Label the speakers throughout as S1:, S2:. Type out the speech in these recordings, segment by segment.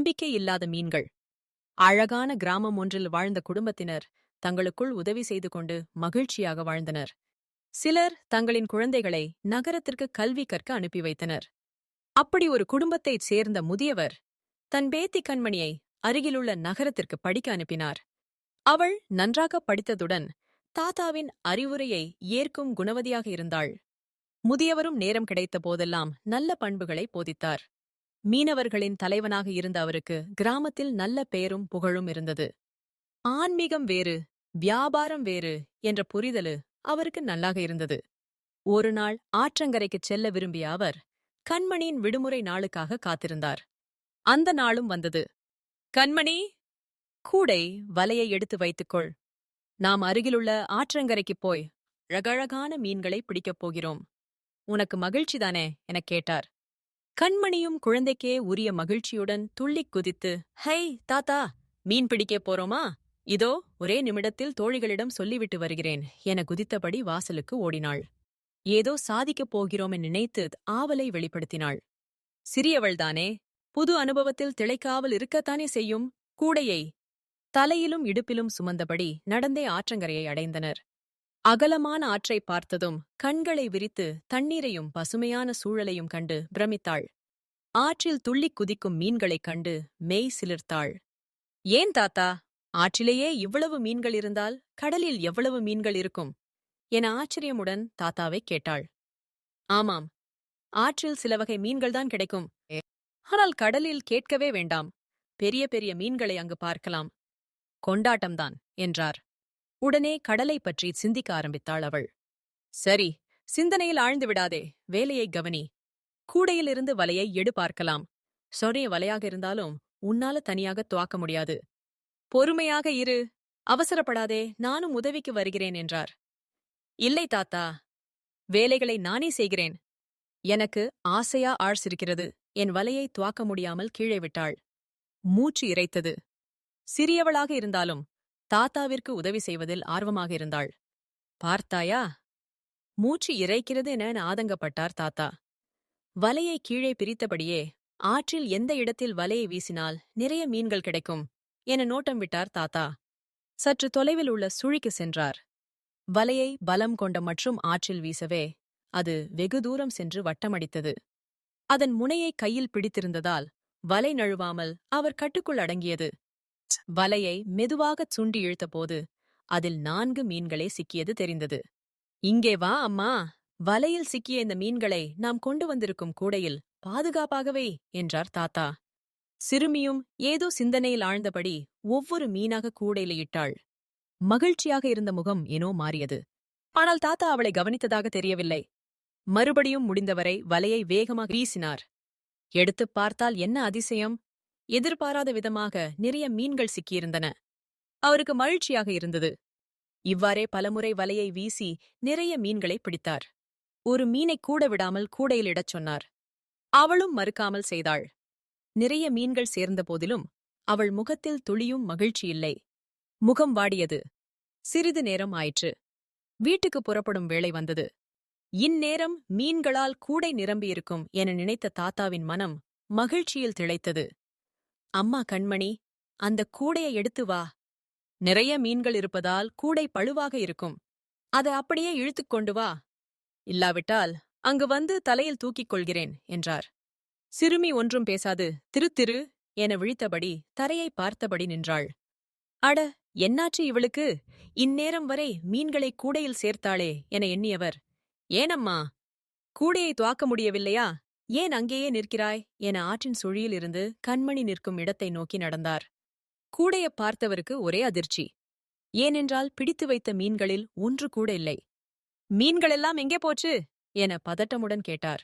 S1: நம்பிக்கை இல்லாத மீன்கள். அழகான கிராமம் ஒன்றில் வாழ்ந்த குடும்பத்தினர் தங்களுக்குள் உதவி செய்து கொண்டு மகிழ்ச்சியாக வாழ்ந்தனர். சிலர் தங்களின் குழந்தைகளை நகரத்திற்கு கல்வி கற்க அனுப்பி வைத்தனர். அப்படி ஒரு குடும்பத்தைச் சேர்ந்த முதியவர் தன் பேத்தி கண்மணியை அருகிலுள்ள நகரத்திற்கு படிக்க அனுப்பினார். அவள் நன்றாக படித்ததுடன் தாத்தாவின் அறிவுரையை ஏற்கும் குணவதியாக இருந்தாள். முதியவரும் நேரம் கிடைத்த போதெல்லாம் நல்ல பண்புகளை போதித்தார். மீனவர்களின் தலைவனாக இருந்த அவருக்கு கிராமத்தில் நல்ல பெயரும் புகழும் இருந்தது. ஆன்மீகம் வேறு, வியாபாரம் வேறு என்ற புரிதலு அவருக்கு நல்லாக இருந்தது. ஒரு நாள் ஆற்றங்கரைக்குச் செல்ல விரும்பிய அவர் கண்மணியின் விடுமுறை நாளுக்காக காத்திருந்தார். அந்த நாளும் வந்தது. கண்மணி, கூடை, வலையை எடுத்து வைத்துக்கொள். நாம் அருகிலுள்ள ஆற்றங்கரைக்குப் போய் அழகழகான மீன்களை பிடிக்கப் போகிறோம். உனக்கு மகிழ்ச்சிதானே எனக் கேட்டார். கண்மணியும் குழந்தைக்கே உரிய மகிழ்ச்சியுடன் துள்ளிக் குதித்து, ஹை தாத்தா, மீன் பிடிக்கப் போறோமா? இதோ ஒரே நிமிடத்தில் தோழிகளிடம் சொல்லிவிட்டு வருகிறேன் என குதித்தபடி வாசலுக்கு ஓடினாள். ஏதோ சாதிக்கப் போகிறோம் என நினைத்து ஆவலை வெளிப்படுத்தினாள். சிறியவள்தானே, புது அனுபவத்தில் திளைக்காமல் இருக்கத்தானே செய்யும். கூடையை தலையிலும் இடுப்பிலும் சுமந்தபடி நடந்தே ஆற்றங்கரையை அடைந்தனர். அகலமான ஆற்றை பார்த்ததும் கண்களை விரித்து தண்ணீரையும் பசுமையான சூழலையும் கண்டு பிரமித்தாள். ஆற்றில் துள்ளிக் குதிக்கும் மீன்களைக் கண்டு மெய் சிலிர்த்தாள். ஏன் தாத்தா, ஆற்றிலேயே இவ்வளவு மீன்கள் இருந்தால் கடலில் எவ்வளவு மீன்கள் இருக்கும் என ஆச்சரியமுடன் தாத்தாவைக் கேட்டாள். ஆமாம், ஆற்றில் சில வகை மீன்கள்தான் கிடைக்கும். ஆனால் கடலில் கேட்கவே வேண்டாம். பெரிய பெரிய மீன்களை அங்கு பார்க்கலாம். கொண்டாட்டம்தான் என்றார். உடனே கடலை பற்றி சிந்திக்க ஆரம்பித்தாள் அவள். சரி, சிந்தனையில் ஆழ்ந்து விடாதே, வேலையை கவனி. கூடையிலிருந்து வலையை எடு பார்க்கலாம். சொரிய வலையாக இருந்தாலும் உன்னால தனியாக துவாக்க முடியாது. பொறுமையாக இரு, அவசரப்படாதே, நானும் உதவிக்கு வருகிறேன் என்றார். இல்லை தாத்தா, வேலைகளை நானே செய்கிறேன். எனக்கு ஆசையா ஆழ்சிருக்கிறது. என் வலையை துவாக்க முடியாமல் கீழே விட்டாள். மூச்சு இறைத்தது. சிறியவளாக இருந்தாலும் தாத்தாவிற்கு உதவி செய்வதில் ஆர்வமாக இருந்தாள். பார்த்தாயா, மூச்சு இறைக்கிறது என ஆதங்கப்பட்டார் தாத்தா. வலையை கீழே பிரித்தபடியே ஆற்றில் எந்த இடத்தில் வலையை வீசினால் நிறைய மீன்கள் கிடைக்கும் என நோட்டம் விட்டார் தாத்தா. சற்று தொலைவில் உள்ள சுழிக்கு சென்றார். வலையை பலம் கொண்ட மற்றும் ஆற்றில் வீசவே அது வெகு தூரம் சென்று வட்டமடித்தது. அதன் முனையை கையில் பிடித்திருந்ததால் வலை நழுவாமல் அவர் கட்டுக்குள் அடங்கியது. வலையை மெதுவாகச் சுண்டி இழுத்தபோது அதில் 4 மீன்களே சிக்கியது தெரிந்தது. இங்கே வா அம்மா, வலையில் சிக்கிய இந்த மீன்களை நாம் கொண்டு வந்திருக்கும் கூடையில் பாதுகாப்பாகவே என்றார் தாத்தா. சிறுமியும் ஏதோ சிந்தனையில் ஆழ்ந்தபடி ஒவ்வொரு மீனாக கூடையில இட்டாள். மகிழ்ச்சியாக இருந்த முகம் ஏனோ மாறியது. ஆனால் தாத்தா அவளை கவனித்ததாக தெரியவில்லை. மறுபடியும் முடிந்தவரை வலையை வேகமாக வீசினார். எடுத்துப் பார்த்தால் என்ன அதிசயம்! எதிர்பாராத விதமாக நிறைய மீன்கள் சிக்கியிருந்தன. அவருக்கு மகிழ்ச்சியாக இருந்தது. இவ்வாறே பலமுறை வலையை வீசி நிறைய மீன்களை பிடித்தார். ஒரு மீனை கூட விடாமல் கூடையில் இடச் சொன்னார். அவளும் மறுக்காமல் செய்தாள். நிறைய மீன்கள் சேர்ந்த போதிலும் அவள் முகத்தில் துளியும் மகிழ்ச்சி இல்லை. முகம் வாடியது. சிறிது நேரம் ஆயிற்று. வீட்டுக்கு புறப்படும் வேளை வந்தது. இந்நேரம் மீன்களால் கூடை நிரம்பியிருக்கும் என நினைத்த தாத்தாவின் மனம் மகிழ்ச்சியில் திளைத்தது. அம்மா கண்மணி, அந்த கூடையை எடுத்து வா. நிறைய மீன்கள் இருப்பதால் கூடை பழுவாக இருக்கும். அதை அப்படியே இழுத்துக் கொண்டு வா. இல்லாவிட்டால் அங்கு வந்து தலையில் தூக்கிக் கொள்கிறேன் என்றார். சிறுமி ஒன்றும் பேசாது திரு என விழித்தபடி தரையை பார்த்தபடி நின்றாள். அட, என்னாச்சு இவளுக்கு? இந்நேரம் வரை மீன்களை கூடையில் சேர்த்தாளே என எண்ணியவர், ஏனம்மா, கூடையை துவாக்க முடியவில்லையா? ஏன் அங்கேயே நிற்கிறாய் என ஆற்றின் சுழியில் இருந்து கண்மணி நிற்கும் இடத்தை நோக்கி நடந்தார். கூடையைப் பார்த்தவருக்கு ஒரே அதிர்ச்சி. ஏனென்றால் பிடித்து வைத்த மீன்களில் ஒன்று கூட இல்லை. மீன்களெல்லாம் எங்கே போச்சு என பதட்டமுடன் கேட்டார்.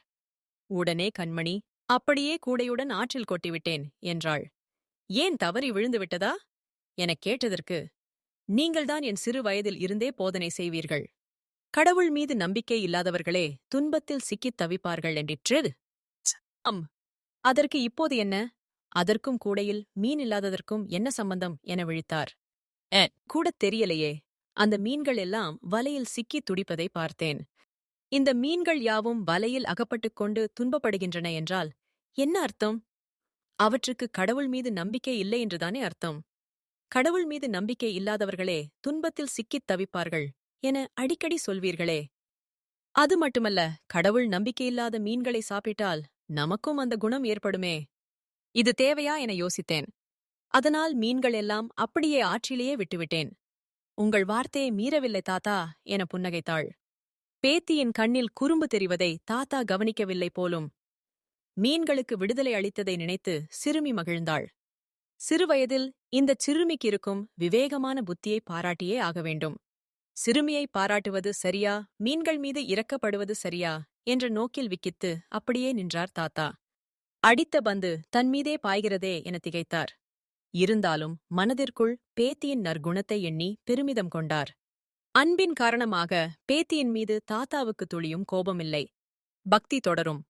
S1: உடனே கண்மணி, அப்படியே கூடையுடன் ஆற்றில் கொட்டிவிட்டேன் என்றாள். ஏன் தவறி விழுந்து விட்டதா எனக் கேட்டதற்கு, நீங்கள்தான் என் சிறு வயதில் இருந்தே போதனை செய்வீர்கள். கடவுள் மீது நம்பிக்கை இல்லாதவர்களே துன்பத்தில் சிக்கித் தவிப்பார்கள் என்றிற்று. அதற்கு இப்போது என்ன? அதற்கும் கூடையில் மீன் இல்லாததற்கும் என்ன சம்பந்தம் என விழித்தார். கூடத் தெரியலையே. அந்த மீன்கள் எல்லாம் வலையில் சிக்கித் துடிப்பதை பார்த்தேன். இந்த மீன்கள் யாவும் வலையில் அகப்பட்டுக் கொண்டு துன்பப்படுகின்றன என்றால் என்ன அர்த்தம்? அவற்றுக்கு கடவுள் மீது நம்பிக்கை இல்லை என்றுதானே அர்த்தம்? கடவுள் மீது நம்பிக்கை இல்லாதவர்களே துன்பத்தில் சிக்கித் தவிப்பார்கள் என அடிக்கடி சொல்வீர்களே. அது மட்டுமல்ல, கடவுள் நம்பிக்கையில்லாத மீன்களை சாப்பிட்டால் நமக்கும் அந்த குணம் ஏற்படுமே. இது தேவையா என யோசித்தேன். அதனால் மீன்கள் எல்லாம் அப்படியே ஆற்றிலேயே விட்டுவிட்டேன். உங்கள் வார்த்தையை மீறவில்லை தாத்தா என புன்னகைத்தாள். பேத்தியின் கண்ணில் குறும்பு தெரிவதை தாத்தா கவனிக்கவில்லை போலும். மீன்களுக்கு விடுதலை அளித்ததை நினைத்து சிறுமி மகிழ்ந்தாள். சிறுவயதில் இந்தச் சிறுமிக்கு இருக்கும் விவேகமான புத்தியை பாராட்டியே ஆக வேண்டும். சிறுமியை பாராட்டுவது சரியா, மீன்கள் மீது இரக்கப்படுவது சரியா என்ற நோக்கில் விக்கித்து அப்படியே நின்றார் தாத்தா. அடித்த பந்து தன்மீதே பாய்கிறதே என திகைத்தார். இருந்தாலும் மனதிற்குள் பேத்தியின் நற்குணத்தை எண்ணி பெருமிதம் கொண்டார். அன்பின் காரணமாக பேத்தியின் மீது தாத்தாவுக்கு துளியும் கோபமில்லை. பக்தி தொடரும்.